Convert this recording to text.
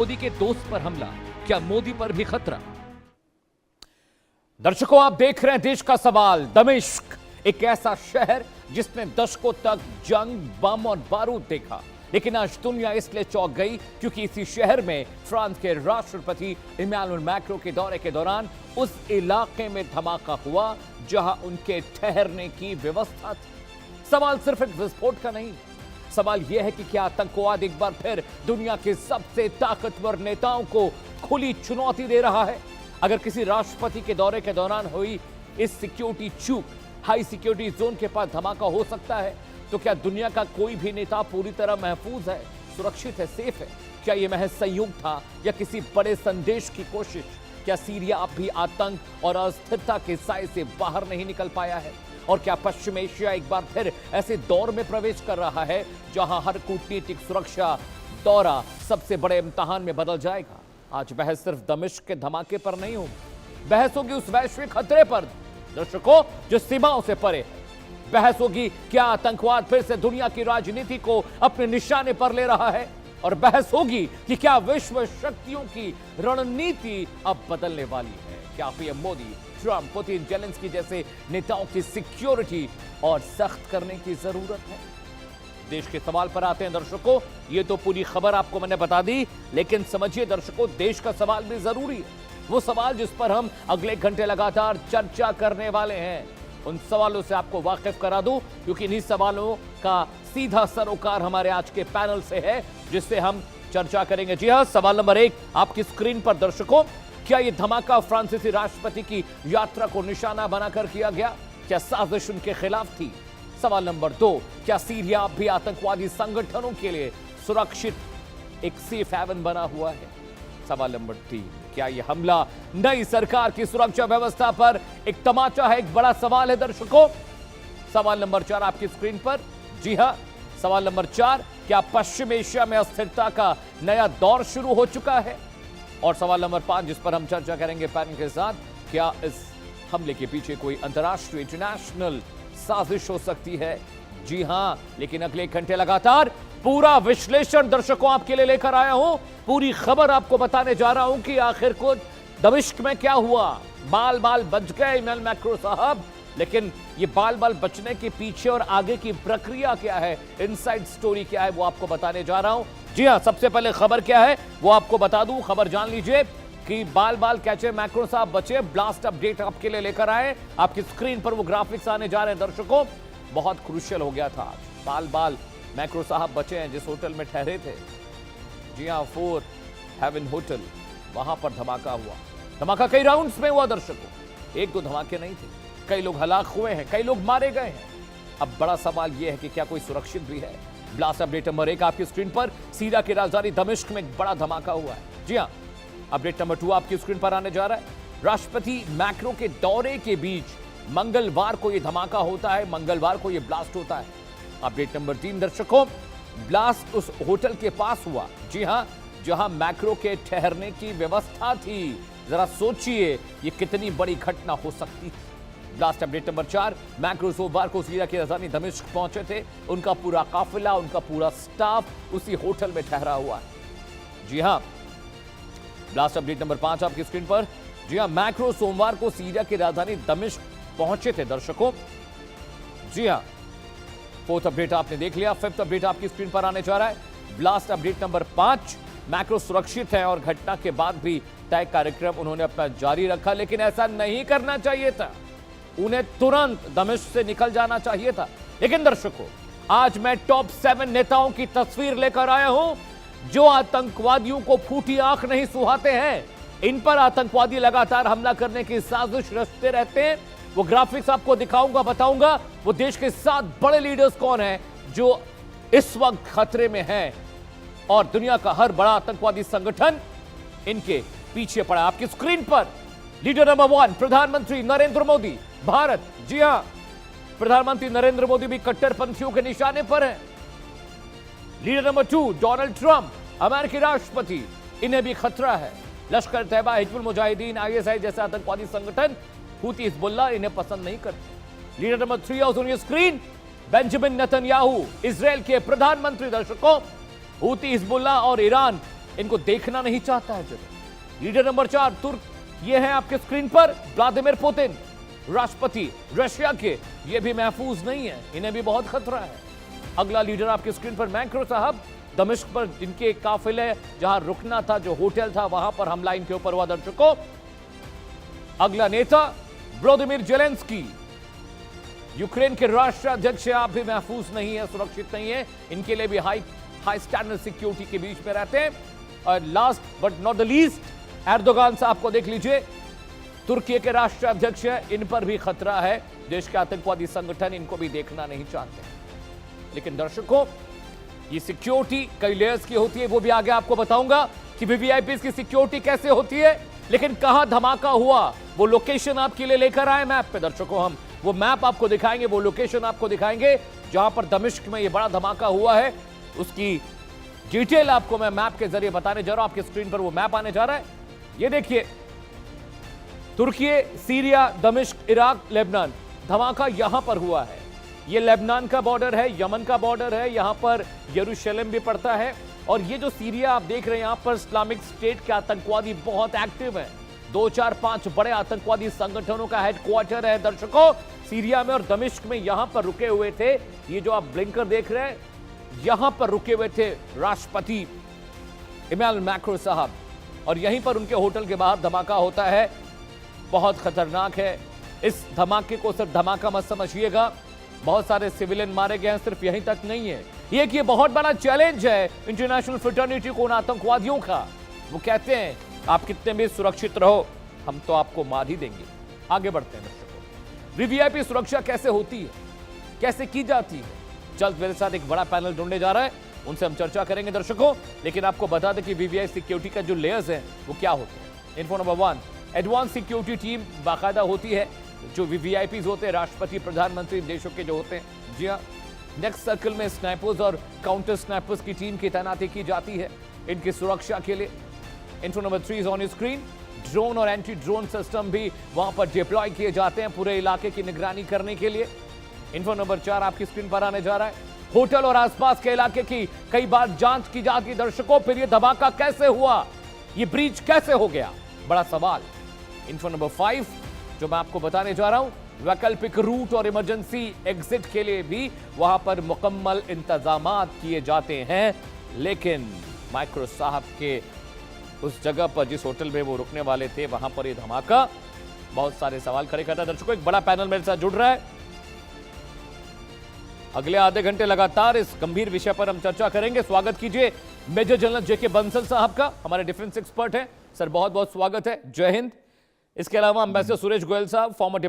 मोदी के दोस्त पर हमला, क्या मोदी पर भी खतरा? दर्शकों, आप देख रहे हैं देश का सवाल। दमिश्क, एक ऐसा शहर जिसने दशकों तक जंग, बम और बारूद देखा, लेकिन आज दुनिया इसलिए चौंक गई क्योंकि इसी शहर में फ्रांस के राष्ट्रपति इमैनुअल मैक्रों के दौरे के दौरान उस इलाके में धमाका हुआ जहां उनके ठहरने की व्यवस्था थी। सवाल सिर्फ एक विस्फोट का नहीं, सवाल यह है कि क्या आतंकवाद एक बार फिर दुनिया के सबसे ताकतवर नेताओं को खुली चुनौती दे रहा है? अगर किसी राष्ट्रपति के दौरे के दौरान हुई इस सिक्योरिटी चूक, हाई सिक्योरिटी जोन के पास धमाका हो सकता है, तो क्या दुनिया का कोई भी नेता पूरी तरह महफूज है, सुरक्षित है, सेफ है? क्या यह महज संयोग था या किसी बड़े संदेश की कोशिश? क्या सीरिया अब भी आतंक और अस्थिरता के साए से बाहर नहीं निकल पाया है? और क्या पश्चिम एशिया एक बार फिर ऐसे दौर में प्रवेश कर रहा है जहां हर कूटनीतिक सुरक्षा दौरा सबसे बड़े इम्तिहान में बदल जाएगा? आज बहस सिर्फ दमिश्क के धमाके पर नहीं होगी, बहस होगी उस वैश्विक खतरे पर दर्शकों जो सीमाओं से परे है। बहस होगी क्या आतंकवाद फिर से दुनिया की राजनीति को अपने निशाने पर ले रहा है, और बहस होगी कि क्या विश्व शक्तियों की रणनीति अब बदलने वाली है। क्या PM Modi, Trump, Putin, Zelensky जैसे नेताओं की सिक्योरिटी और सख्त करने की जरूरत है? देश के सवाल पर आते हैं दर्शकों। ये तो पूरी खबर आपको मैंने बता दी, लेकिन समझिए दर्शकों, देश का सवाल भी जरूरी है। वो सवाल जिस पर हम अगले घंटे लगातार चर्चा करने वाले हैं, उन सवालों से आपको वाकिफ करा दूं, क्योंकि इन्हीं सवालों का सीधा सरोकार हमारे आज के पैनल से है जिससे हम चर्चा करेंगे। जी हां, सवाल नंबर 1 आपकी स्क्रीन पर दर्शकों। क्या यह धमाका फ्रांसीसी राष्ट्रपति की यात्रा को निशाना बनाकर किया गया? क्या साजिश उनके खिलाफ थी? सवाल नंबर 2, क्या सीरिया अब भी आतंकवादी संगठनों के लिए सुरक्षित एक सेफ हेवन बना हुआ है? सवाल नंबर 3, क्या यह हमला नई सरकार की सुरक्षा व्यवस्था पर एक तमाचा है? एक बड़ा सवाल है दर्शकों। सवाल नंबर 4 आपकी स्क्रीन पर। जी हां, सवाल नंबर 4, क्या पश्चिम एशिया में अस्थिरता का नया दौर शुरू हो चुका है? और सवाल नंबर 5 जिस पर हम चर्चा करेंगे पैनल के साथ, क्या इस हमले के पीछे कोई अंतरराष्ट्रीय इंटरनेशनल साजिश हो सकती है? जी हां, लेकिन अगले घंटे लगातार पूरा विश्लेषण दर्शकों आपके लिए लेकर आया हूं। पूरी खबर आपको बताने जा रहा हूं कि आखिर को दमिश्क में क्या हुआ। बाल बाल बच गए इमैनुअल मैक्रों साहब, लेकिन ये बाल बाल बचने के पीछे और आगे की प्रक्रिया क्या है, इनसाइड स्टोरी क्या है, वो आपको बताने जा रहा हूं। जी हां, सबसे पहले खबर क्या है वो आपको बता दूं। खबर जान लीजिए कि बाल बाल कैचे मैक्रो साहब बचे। ब्लास्ट अपडेट आपके लिए लेकर आए। आपकी स्क्रीन पर वो ग्राफिक्स आने जा रहे हैं दर्शकों। बहुत क्रूशियल हो गया था आज। बाल बाल मैक्रो साहब बचे हैं जिस होटल में ठहरे थे। जी हां, 4 हेवन होटल, वहां पर धमाका हुआ। धमाका कई राउंड्स में हुआ दर्शकों, एक दो धमाके नहीं थे। कई लोग हलाक हुए हैं, कई लोग मारे गए हैं। अब बड़ा सवाल यह है कि क्या कोई सुरक्षित भी है? ब्लास्ट अपडेट नंबर 1 आपकी स्क्रीन पर। सीरिया की राजधानी दमिश्क में एक बड़ा धमाका हुआ है। जी हां, अपडेट नंबर 2 आपकी स्क्रीन पर आने जा रहा है। राष्ट्रपति मैक्रो के दौरे के बीच मंगलवार को यह धमाका होता है, मंगलवार को यह ब्लास्ट होता है। अपडेट नंबर 3 दर्शकों, ब्लास्ट उस होटल के पास हुआ, जी हां, जहां मैक्रो के ठहरने की व्यवस्था थी। जरा सोचिए ये कितनी बड़ी घटना हो सकती थी। ब्लास्ट अपडेट नंबर 4, मैक्रो सोमवार को सीरिया की राजधानी दमिश्क पहुंचे थे। उनका पूरा काफिला, उनका पूरा स्टाफ उसी होटल में ठहरा हुआ है। जी हां, ब्लास्ट अपडेट नंबर 5 आपकी स्क्रीन पर। जी हां, मैक्रो सोमवार को सीरिया की राजधानी दमिश्क पहुंचे थे दर्शकों। जी हां, 4th अपडेट आपने देख लिया। 5th अपडेट आपकी स्क्रीन पर आने जा रहा है। ब्लास्ट अपडेट नंबर 5, मैक्रो सुरक्षित है और घटना के बाद भी तय कार्यक्रम उन्होंने अपना जारी रखा, लेकिन ऐसा नहीं करना चाहिए था। उन्हें तुरंत दमिश्क से निकल जाना चाहिए था। लेकिन दर्शकों, आज मैं टॉप 7 नेताओं की तस्वीर लेकर आया हूं जो आतंकवादियों को फूटी आंख नहीं सुहाते हैं। इन पर आतंकवादी लगातार हमला करने की साजिश रचते रहते हैं। वो ग्राफिक्स आपको दिखाऊंगा, बताऊंगा वो देश के 7 बड़े लीडर्स कौन हैं जो इस वक्त खतरे में हैं, और दुनिया का हर बड़ा आतंकवादी संगठन इनके पीछे पड़ा। आपकी स्क्रीन पर लीडर नंबर 1 प्रधानमंत्री नरेंद्र मोदी, भारत। जी हां, प्रधानमंत्री नरेंद्र मोदी भी कट्टरपंथियों के निशाने पर हैं। लीडर नंबर 2 डोनाल्ड ट्रंप, अमेरिकी राष्ट्रपति, इन्हें भी खतरा है। लश्कर तैयबा, हिजबुल मुजाहिदीन, आईएसआई जैसे आतंकवादी संगठन, हूती हिजबुल्लाह इन्हें पसंद नहीं करते। Leader number 3 on your screen, Benjamin Netanyahu, Israel के प्रधानमंत्री। दर्शकों, हूती हिजबुल्लाह और ईरान इनको देखना नहीं चाहता है जगह। लीडर नंबर 4 तुर्क, ये है आपके स्क्रीन पर व्लादिमीर पुतिन, राष्ट्रपति रशिया के। ये भी महफूज नहीं है, इन्हें भी बहुत खतरा है। अगला लीडर आपके स्क्रीन पर मैक्रो साहब, दमिश्क पर जिनके काफिले जहां रुकना था, जो होटल था, वहां पर हमला इनके ऊपर हुआ दर्शकों। अगला नेता व्लादिमीर जेलेंस्की, यूक्रेन के राष्ट्राध्यक्ष, आप भी महफूज नहीं है, सुरक्षित नहीं है, इनके लिए भी हाई स्टैंडर्ड सिक्योरिटी के बीच में रहते हैं। और last but not the least Erdogan साहब को देख लीजिए, तुर्की के राष्ट्राध्यक्ष है, इन पर भी खतरा है। देश के आतंकवादी संगठन इनको भी देखना नहीं चाहते। लेकिन दर्शकों, ये सिक्योरिटी कई लेयर्स की होती है, वो भी आगे आपको बताऊंगा कि वीवीआईपी की सिक्योरिटी कैसे होती है। लेकिन कहां धमाका हुआ, वो लोकेशन आपके लिए लेकर आए मैप पे दर्शकों। हम वो मैप आपको दिखाएंगे, वो लोकेशन आपको दिखाएंगे जहां पर दमिश्क में ये बड़ा धमाका हुआ है। उसकी डिटेल आपको मैं मैप के जरिए बताने जा रहा हूं। आपकी स्क्रीन पर वो मैप आने जा रहा है, ये देखिए। तुर्की, सीरिया, दमिश्क, इराक, लेबनान, धमाका यहां पर हुआ है। ये लेबनान का बॉर्डर है, यमन का बॉर्डर है, यहां पर यरूशलेम भी पड़ता है। और ये जो सीरिया आप देख रहे हैं, यहां पर इस्लामिक स्टेट के आतंकवादी बहुत एक्टिव हैं। 2, 4, 5 बड़े आतंकवादी संगठनों का हेडक्वार्टर है दर्शकों सीरिया में। और दमिश्क में यहां पर रुके हुए थे, ये जो आप ब्लिंकर देख रहे हैं, यहां पर रुके हुए थे राष्ट्रपति इमैनुएल मैक्रो साहब। और यहीं पर उनके होटल के बाहर धमाका होता है। बहुत खतरनाक है। इस धमाके को सिर्फ धमाका मत समझिएगा, बहुत सारे सिविलियन मारे गए हैं, सिर्फ यहीं तक नहीं है। ये बहुत बड़ा चैलेंज है इंटरनेशनल फ्रेटर्निटी को उन आतंकवादियों का। वो कहते हैं आप कितने भी सुरक्षित रहो, हम तो आपको मार ही देंगे। आगे बढ़ते हैं दर्शकों, वीवीआईपी सुरक्षा कैसे होती है, कैसे की जाती है। जल्द मेरे साथ एक बड़ा पैनल ढूंढने जा रहा है, उनसे हम चर्चा करेंगे दर्शकों। लेकिन आपको बता दें कि वीवीआई सिक्योरिटी का जो लेयर्स हैं वो क्या होते हैं। Info number 1, advance security team बाकायदा होती है। जो वीवीआईपीज होते हैं, राष्ट्रपति, प्रधानमंत्री देशों के जो होते हैं, जी हाँ। नेक्स्ट सर्कल में स्नाइपर्स और काउंटर स्नाइपर्स की टीम की तैनाती की जाती है इनकी सुरक्षा के लिए। Info number 3 is on your screen. Drone और एंटी ड्रोन सिस्टम भी वहां पर डिप्लॉय किए जाते हैं पूरे इलाके की निगरानी करने के लिए। इन्फो नंबर 4 आपकी स्क्रीन पर आने जा रहा है। होटल और आसपास के इलाके की कई बार जांच की जाती दर्शकों। फिर ये धमाका कैसे हुआ, ये ब्रीच कैसे हो गया, बड़ा सवाल। इन्फो नंबर 5 जो मैं आपको बताने जा रहा हूं, वैकल्पिक रूट और इमरजेंसी एग्जिट के लिए भी वहां पर मुकम्मल इंतजामात किए जाते हैं। लेकिन मैक्रो साहब के उस जगह पर, जिस होटल में वो रुकने वाले थे, वहां पर ये धमाका बहुत सारे सवाल खड़े करता है दर्शकों। एक बड़ा पैनल मेरे साथ जुड़ रहा है। अगले आधे घंटे लगातार इस गंभीर विषय पर हम चर्चा करेंगे। स्वागत कीजिए मेजर जनरल जेके बंसल साहब का, हमारे डिफेंस एक्सपर्ट हैं। सर बहुत बहुत स्वागत है, जय हिंद। इसके अलावा एम्बेसडर सुरेश गोयल साहब, फॉर्मर डिप्लोमेट